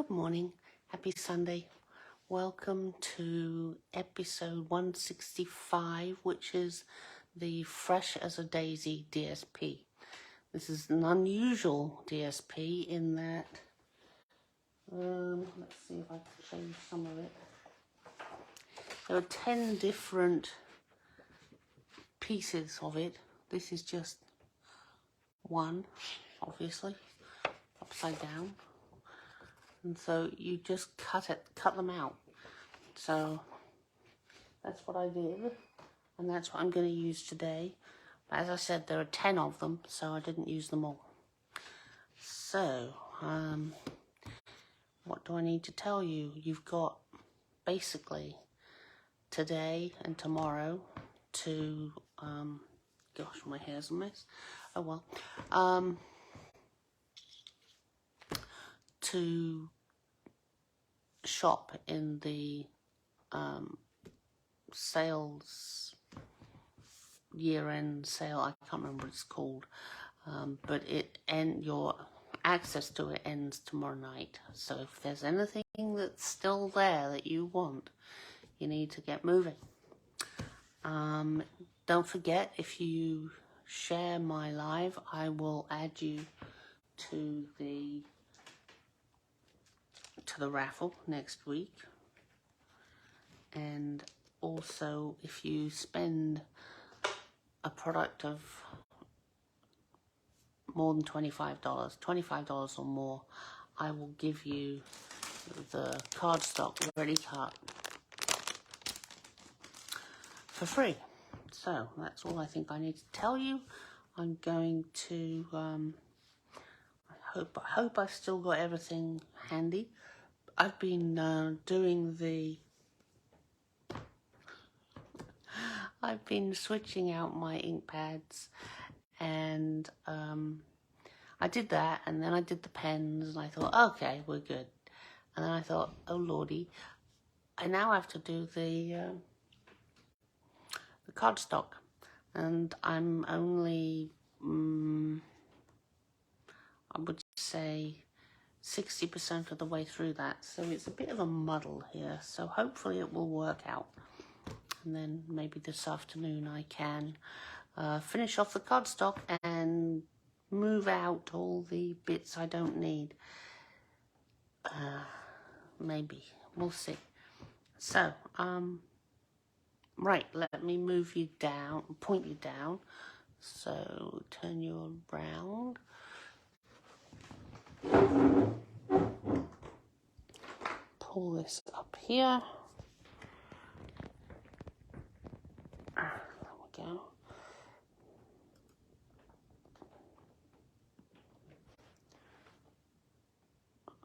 Good morning, happy Sunday. Welcome to episode 165, which is the Fresh as a Daisy DSP. This is an unusual DSP in that, let's see if I can show you some of it. There are 10 different pieces of it. This is just one, obviously, upside down. And so you just cut them out. So that's what I did, and that's what I'm going to use today. But as I said, there are 10 of them, so I didn't use them all. So, what do I need to tell you? You've got basically today and tomorrow to, gosh, my hair's a mess. Oh well. To shop in the sales, year-end sale. I can't remember what it's called, but your access to it ends tomorrow night. So if there's anything that's still there that you want, you need to get moving. Don't forget, if you share my live, I will add you to the raffle next week. And also, if you spend a product of more than $25 or more, I will give you the cardstock ready cut for free. So that's all I think I need to tell you. I'm going to, I hope I've still got everything handy. I've been I've been switching out my ink pads, and I did that, and then I did the pens, and I thought, okay, we're good. And then I thought, oh lordy, I now have to do the cardstock, and I'm only, I would say 60% of the way through that, so it's a bit of a muddle here, so hopefully it will work out. And then maybe this afternoon I can finish off the cardstock and move out all the bits I don't need. Maybe, we'll see. So, right, let me move you down, point you down. So, turn you around. Pull this up here. There we go.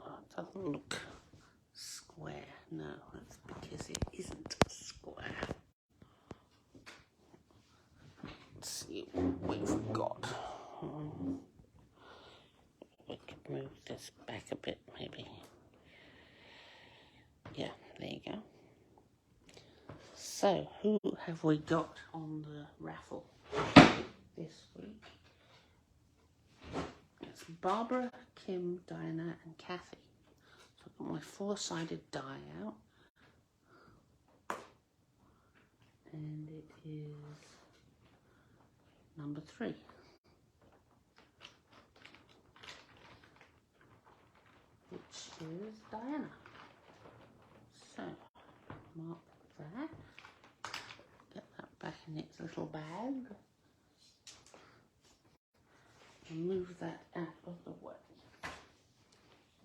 It doesn't look square. No, that's because it isn't square. Let's see what we've got. We could move this back a bit, maybe. Yeah, there you go. So, who have we got on the raffle this week? It's Barbara, Kim, Diana, and Kathy. So I've got my 4-sided die out. And it is number 3. Which is Diana. So, mark that. Get that back in its little bag. And move that out of the way.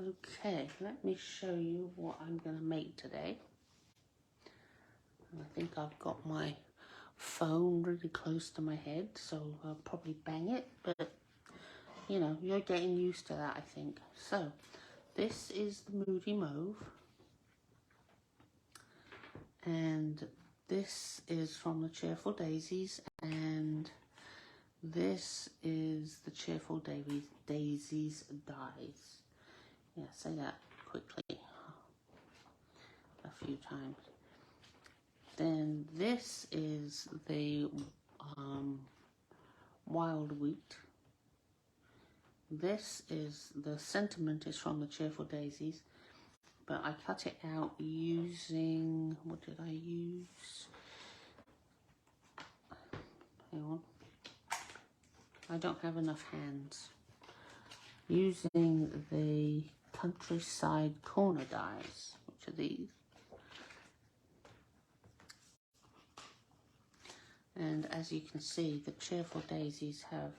Okay, let me show you what I'm going to make today. And I think I've got my phone really close to my head, so I'll probably bang it, but you know, you're getting used to that, I think. So, this is the Moody Mauve. And this is from the Cheerful Daisies, and this is the Cheerful Daisies Dies. Yeah, say that quickly a few times. Then this is the Wild Wheat. This is the Sentiment is from the Cheerful Daisies, but I cut it out using, what did I use? Hang on. I don't have enough hands. Using the Countryside corner dies, which are these. And as you can see, the cheerful daisies have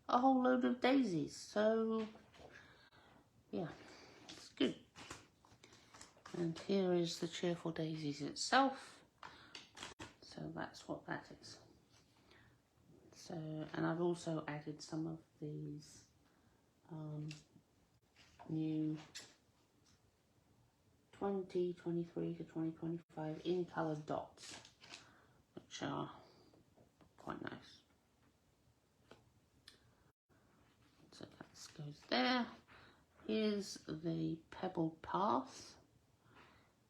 a whole load of daisies. So, yeah, it's good. And here is the cheerful daisies itself. So that's what that is. So, and I've also added some of these new 2023 to 2025 in color dots, which are quite nice. So that goes there. Here's the pebbled path.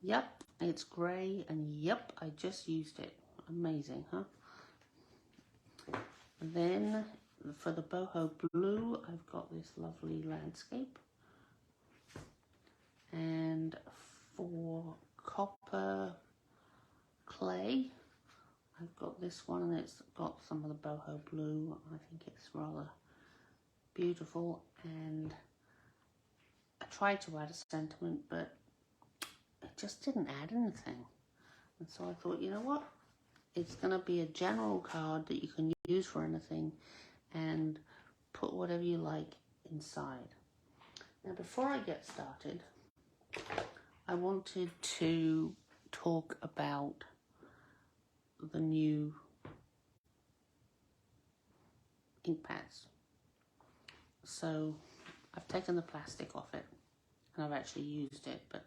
Yep, it's grey, and yep, I just used it. Amazing, huh? And then for the boho blue, I've got this lovely landscape. And for copper clay, I've got this one, and it's got some of the boho blue. I think it's rather beautiful, and I tried to add a sentiment, but it just didn't add anything. And so I thought, you know what? It's going to be a general card that you can use for anything and put whatever you like inside. Now, before I get started, I wanted to talk about the new ink pads. So I've taken the plastic off it, and I've actually used it, but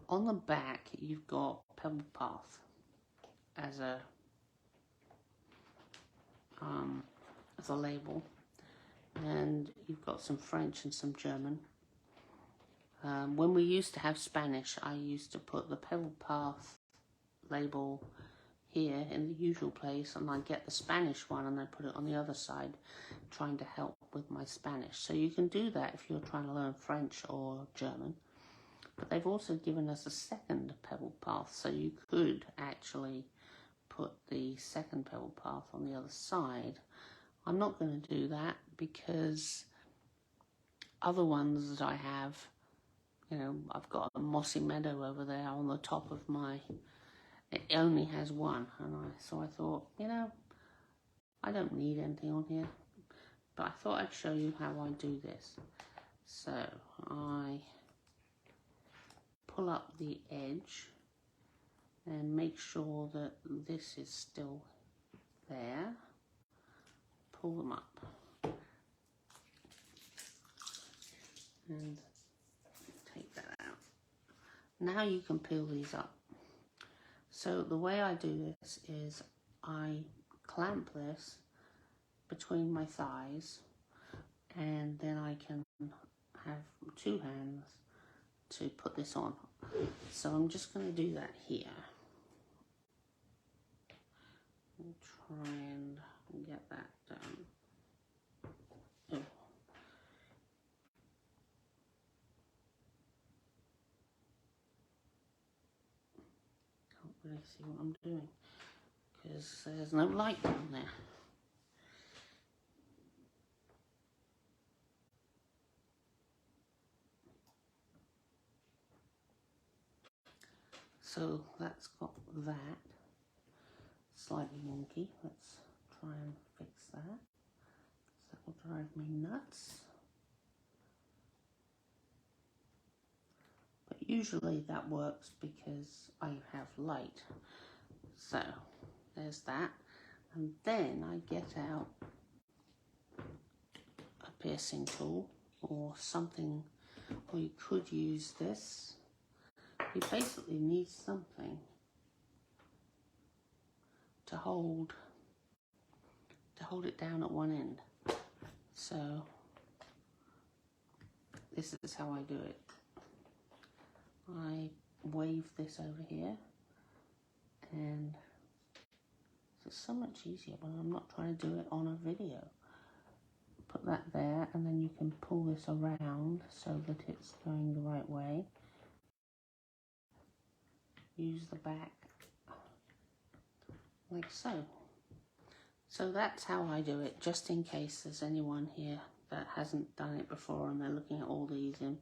on the back you've got Pebble Path as a label, and you've got some French and some German. When we used to have Spanish, I used to put the Pebble Path label here in the usual place, and I get the Spanish one and I put it on the other side, trying to help with my Spanish. So you can do that if you're trying to learn French or German. But they've also given us a second Pebble Path, so you could actually put the second Pebble Path on the other side. I'm not going to do that because other ones that I have, you know, I've got a mossy meadow over there on the top of my, it only has one, and so I thought, you know, I don't need anything on here, but I thought I'd show you how I do this. So I pull up the edge and make sure that this is still there. Pull them up and take that out. Now you can peel these up. So the way I do this is I clamp this between my thighs, and then I can have two hands to put this on. So I'm just going to do that here. And try and get that done. Oh. Can't really see what I'm doing because there's no light down there. So that's got that. Slightly wonky. Let's try and fix that. That will drive me nuts. But usually that works because I have light. So there's that. And then I get out a piercing tool or something, or you could use this. You basically need something to hold it down at one end. So this is how I do it. I wave this over here, and it's so much easier when I'm not trying to do it on a video. Put that there, and then you can pull this around so that it's going the right way. Use the back like so. So that's how I do it, just in case there's anyone here that hasn't done it before and they're looking at all these in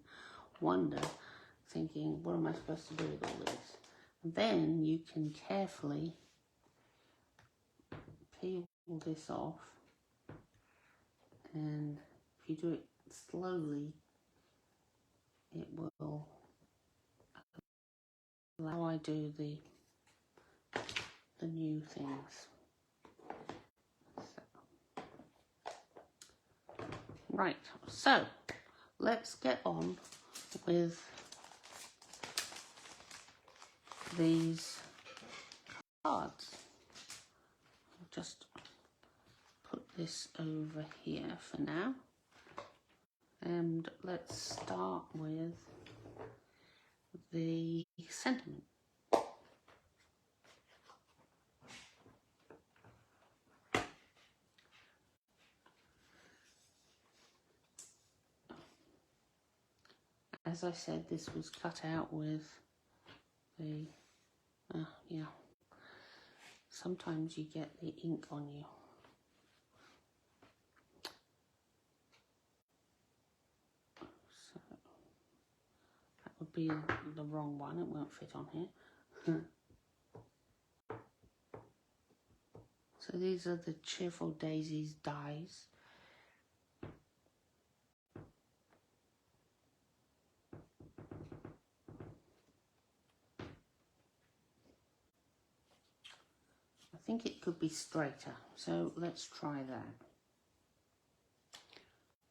wonder, thinking, what am I supposed to do with all this? And then you can carefully peel this off, and if you do it slowly, it will allow I do the new things. Right, so let's get on with these cards. I'll just put this over here for now, and let's start with the sentiment. As I said, this was cut out with the, yeah, sometimes you get the ink on you. So that would be the wrong one, it won't fit on here. So these are the Cheerful Daisies dies. I think it could be straighter, so let's try that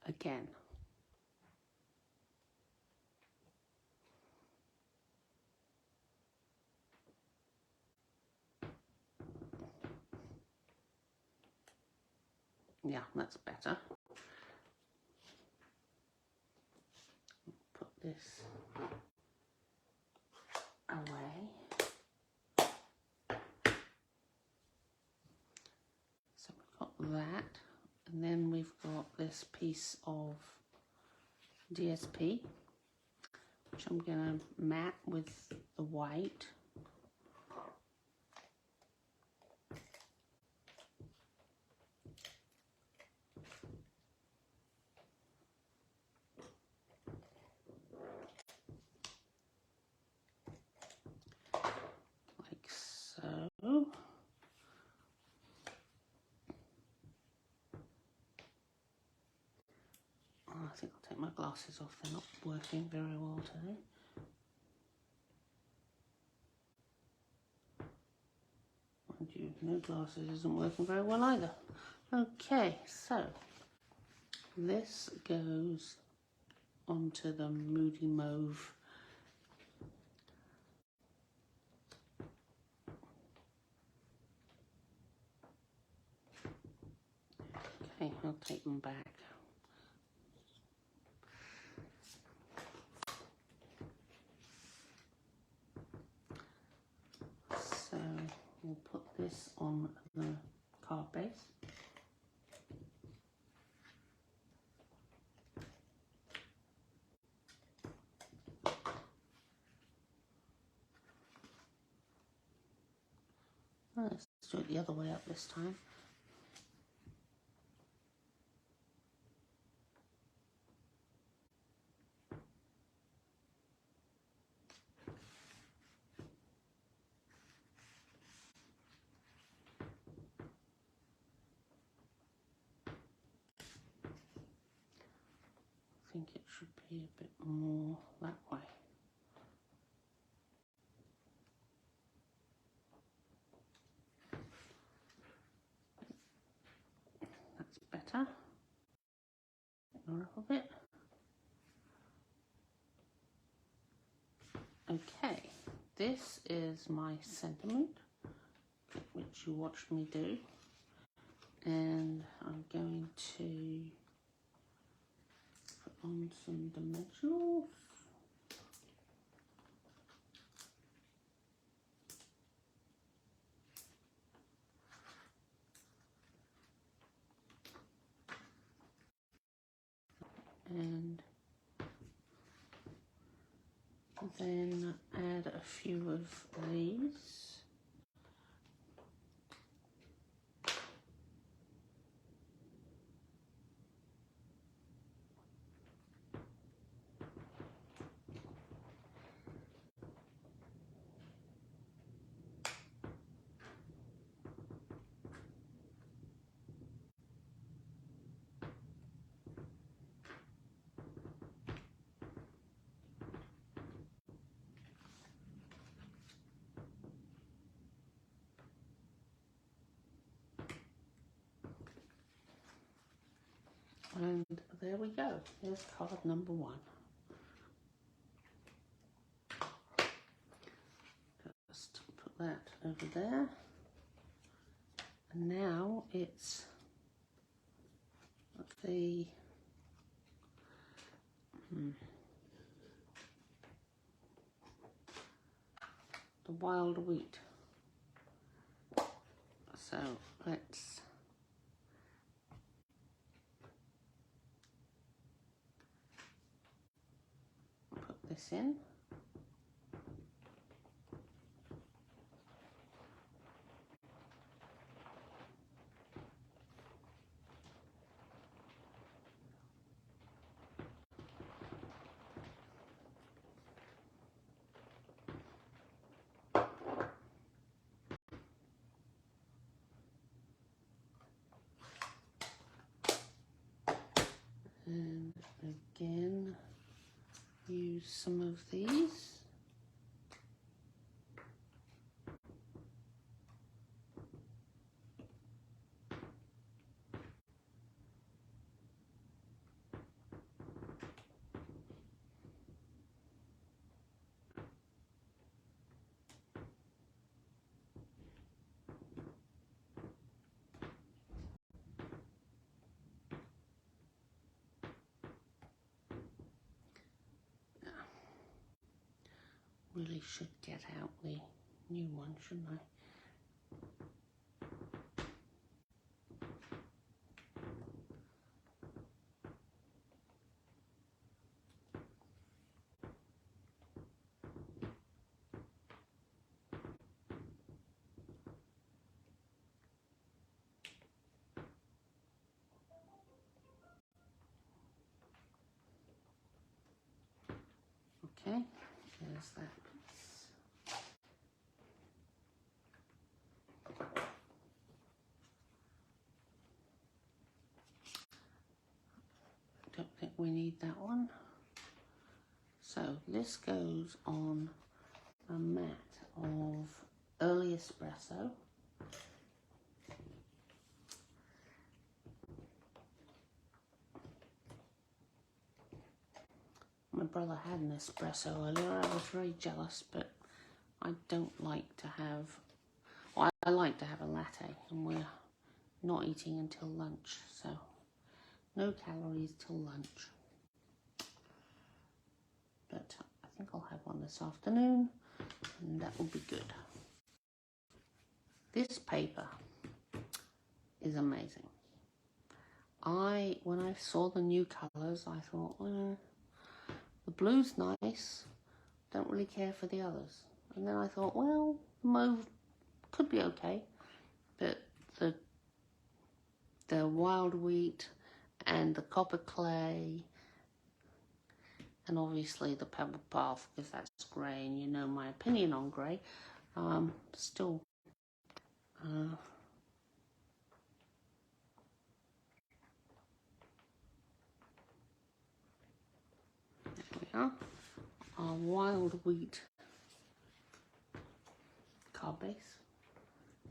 again. Yeah, that's better. Put this away. So we've got that, and then we've got this piece of DSP, which I'm going to mat with the white. Like so. Oh, I think I'll take my glasses off, they're not working very well today. Mind you, no glasses isn't working very well either. Okay, so this goes onto the Moody Mauve. Okay, I'll take them back. So we'll put this on the card base. Let's do it the other way up this time. I think it should be a bit more that way. That's better. A little bit. Okay, this is my sentiment, which you watched me do, and I'm going to put on some dimensionals. And and then add a few of these. And there we go. Here's card number 1. Just put that over there. And now it's the wild wheat. So let's put this in. And again, use some of these. Really should get out the new one, shouldn't I? Okay, there's that piece. Don't think we need that one. So this goes on a mat of early espresso. My brother had an espresso earlier. I was very jealous, but I don't like to have, well, I like to have a latte, and we're not eating until lunch, so no calories till lunch. But I think I'll have one this afternoon, and that will be good. This paper is amazing. When I saw the new colours, I thought, the blue's nice, don't really care for the others. And then I thought, well, the mauve could be okay, but the wild wheat and the copper clay, and obviously the pebble path, because that's grey, and you know my opinion on grey, still there we are, our wild wheat card base.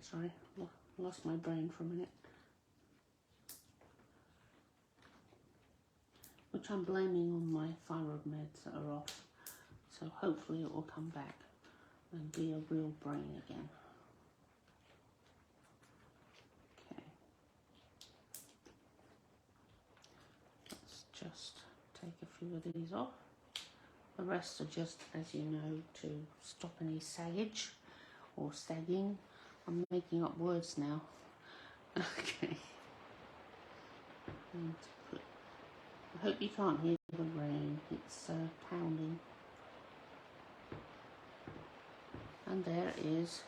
Sorry, lost my brain for a minute. Which I'm blaming on my thyroid meds that are off. So hopefully it will come back and be a real brain again. Okay. Let's just take a few of these off. The rest are just, as you know, to stop any saggage or sagging. I'm making up words now. Okay. And put a I hope you can't hear the rain. It's pounding. And there is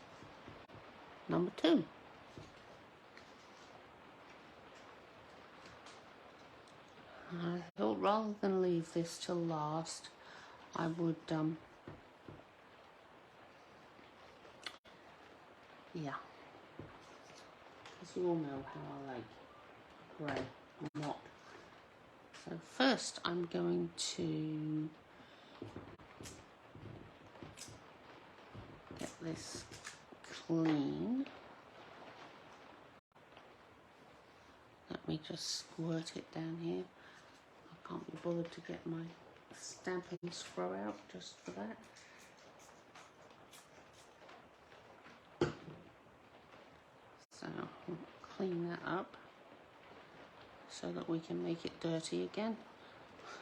number 2. I thought rather than leave this till last, I would, yeah, because you all know how I like grey, not. So first I'm going to get this clean. Let me just squirt it down here. I can't be bothered to get my stamping screw out just for that. So we'll clean that up so that we can make it dirty again.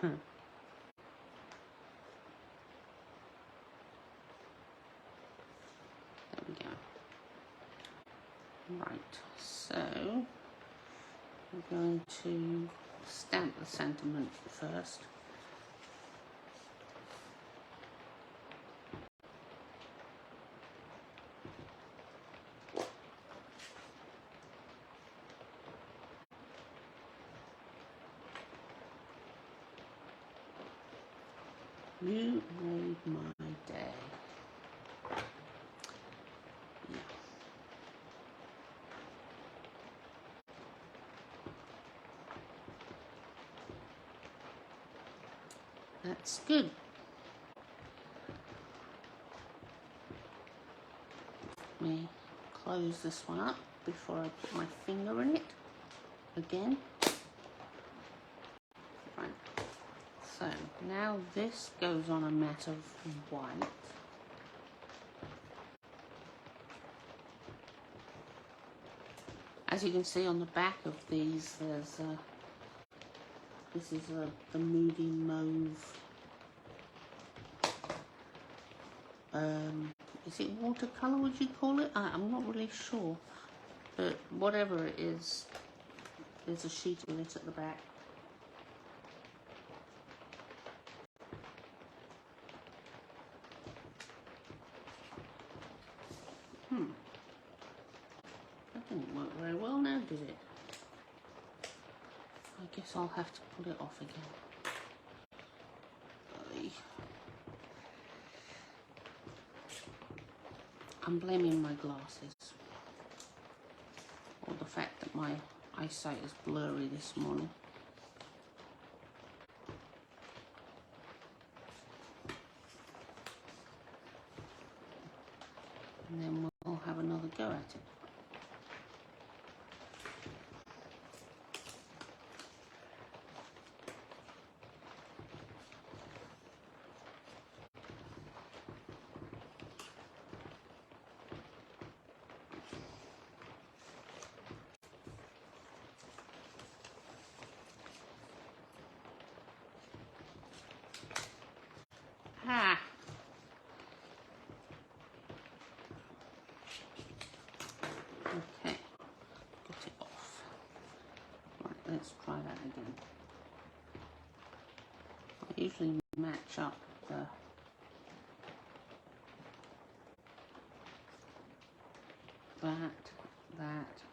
There we go. Right, so we're going to stamp the sentiment first. You made my day. Yeah. That's good. Let me close this one up before I put my finger in it again. Right. So now this goes on a mat of white. As you can see on the back of these, there's this is the moody mauve. Is it watercolor? Would you call it? I'm not really sure, but whatever it is, there's a sheet of it at the back. That didn't work very well now, did it? I guess I'll have to put it off again. I'm blaming my glasses, or the fact that my eyesight is blurry this morning. And then we'll have another go at it. Ah! Okay, got it off. Right, let's try that again. I usually match up that,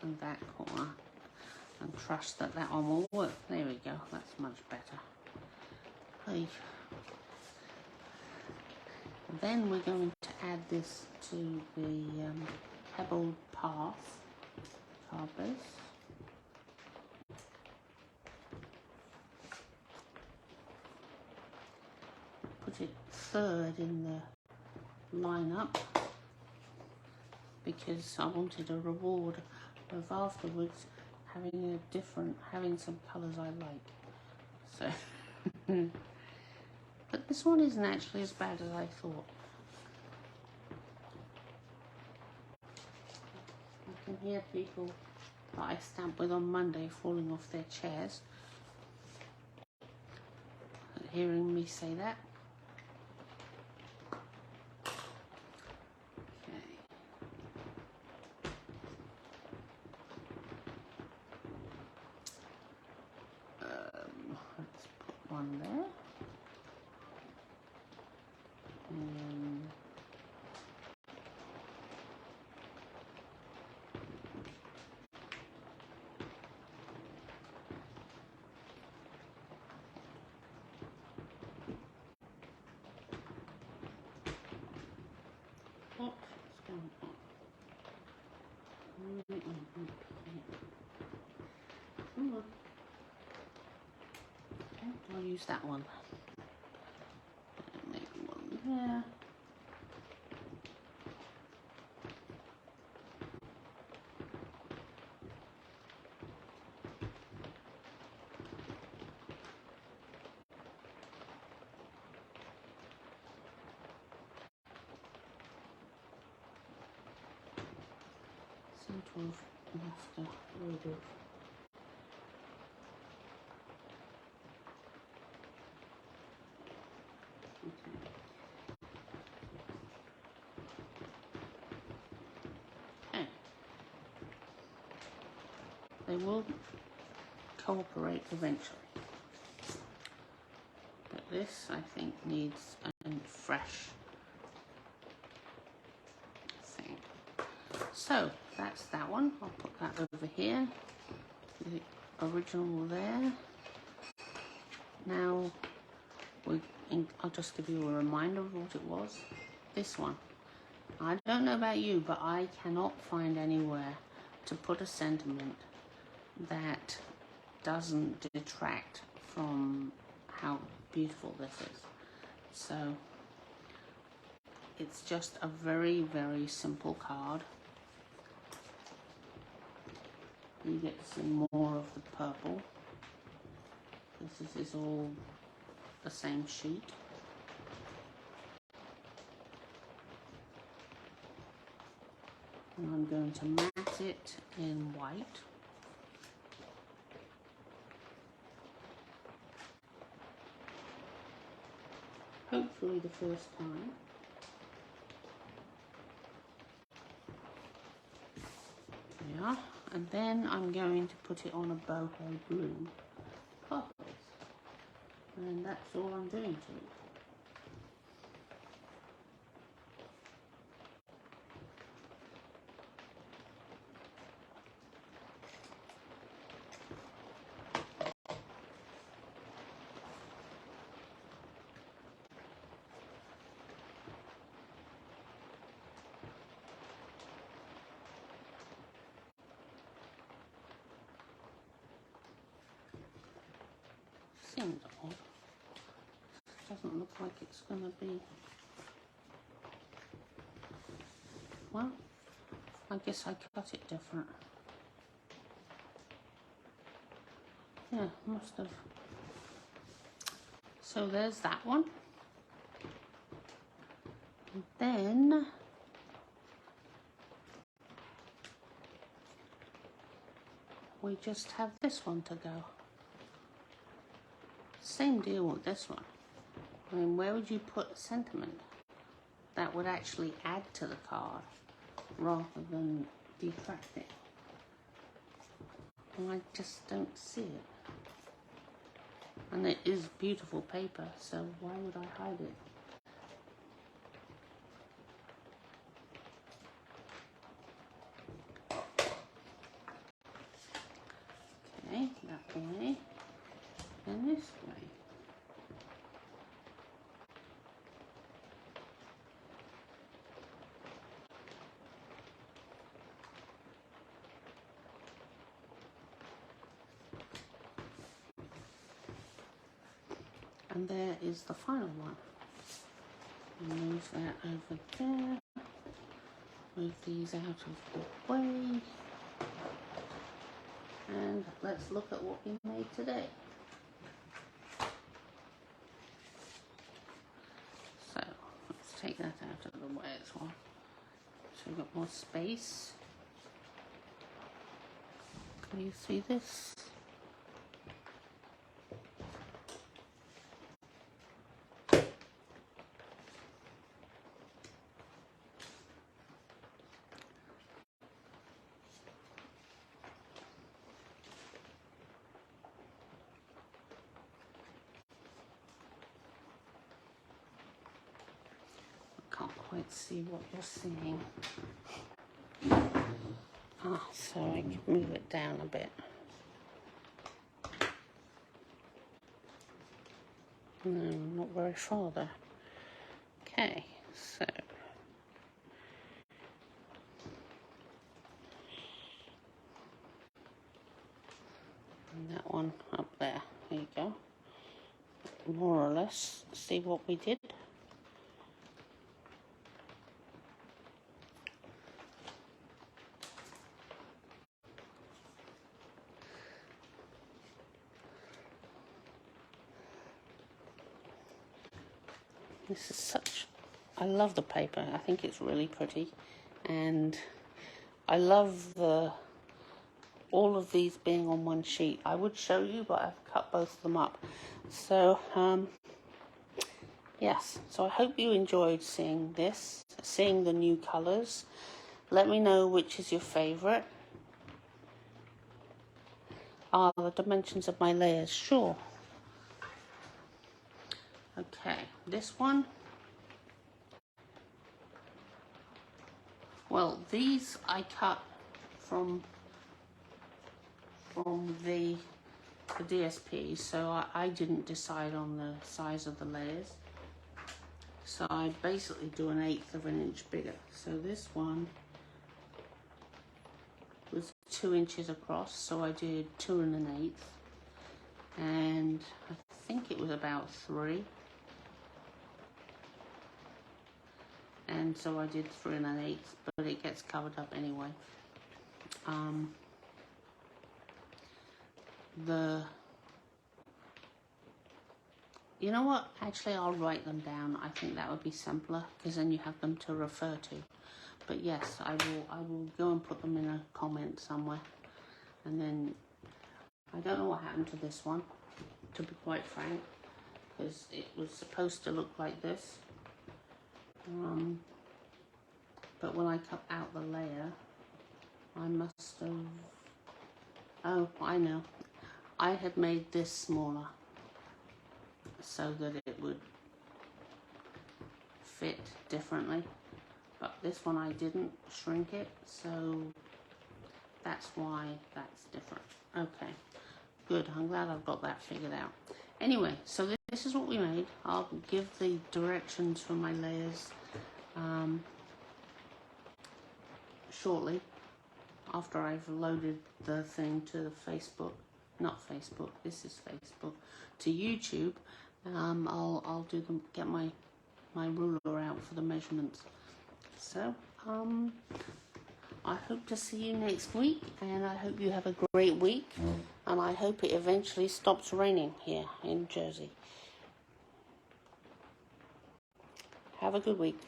and that corner and trust that that one will work. There we go, that's much better. Hey. Then we're going to add this to the pebbled path card base. Put it third in the lineup because I wanted a reward of afterwards having some colours I like. So, but this one isn't actually as bad as I thought. I can hear people that I stamped with on Monday falling off their chairs, hearing me say that. Let's put use that one. Maybe one there. Sort of mustard, rid of. Okay. They will cooperate eventually. But this, I think, needs a fresh thing. So that's that one. I'll put that over here. The original there. Now I'll just give you a reminder of what it was. This one. I don't know about you, but I cannot find anywhere to put a sentiment that doesn't detract from how beautiful this is. So it's just a very, very simple card. You get to see more of the purple. This is all the same sheet. And I'm going to mat it in white. Hopefully the first time. Yeah, and then I'm going to put it on a boho blue carpet. And that's all I'm doing to it. Seems odd. Doesn't look like it's going to be. Well, I guess I cut it different. Yeah, must have. So there's that one. And then we just have this one to go. Same deal with this one. I mean, where would you put sentiment that would actually add to the card rather than detract it? And I just don't see it. And it is beautiful paper, so why would I hide it? Okay, that way, and this way. And there is the final one. Move that over there. Move these out of the way. And let's look at what we made today. So let's take that out of the way as well. So we've got more space. Can you see this? Can't quite see what you're seeing. So I can move it down a bit. No, not very far there. Okay, so and that one up there. There you go. more or less see what we did. This is such, I love the paper. I think it's really pretty, and I love all of these being on one sheet. I would show you, but I've cut both of them up. So yes, so I hope you enjoyed seeing this, seeing the new colors. Let me know which is your favorite. Are the dimensions of my layers? Sure. Okay, this one. Well, these I cut from the DSP, so I didn't decide on the size of the layers. So I basically do 1/8 of an inch bigger. So this one was 2 inches across, so I did 2 1/8, and I think it was about 3. And so I did 3 1/8, but it gets covered up anyway. You know what? Actually, I'll write them down. I think that would be simpler, because then you have them to refer to. But yes, I will go and put them in a comment somewhere. And then I don't know what happened to this one, to be quite frank, because it was supposed to look like this. But when I cut out the layer, I must have, oh, I know. I had made this smaller so that it would fit differently. But this one I didn't shrink it, so that's why that's different. Okay, good. I'm glad I've got that figured out. Anyway, so this is what we made. I'll give the directions for my layers shortly, after I've loaded the thing to Facebook. Not Facebook, this is Facebook. To YouTube. I'll do them, get my ruler out for the measurements. So I hope to see you next week, and I hope you have a great week, and I hope it eventually stops raining here in Jersey. Have a good week.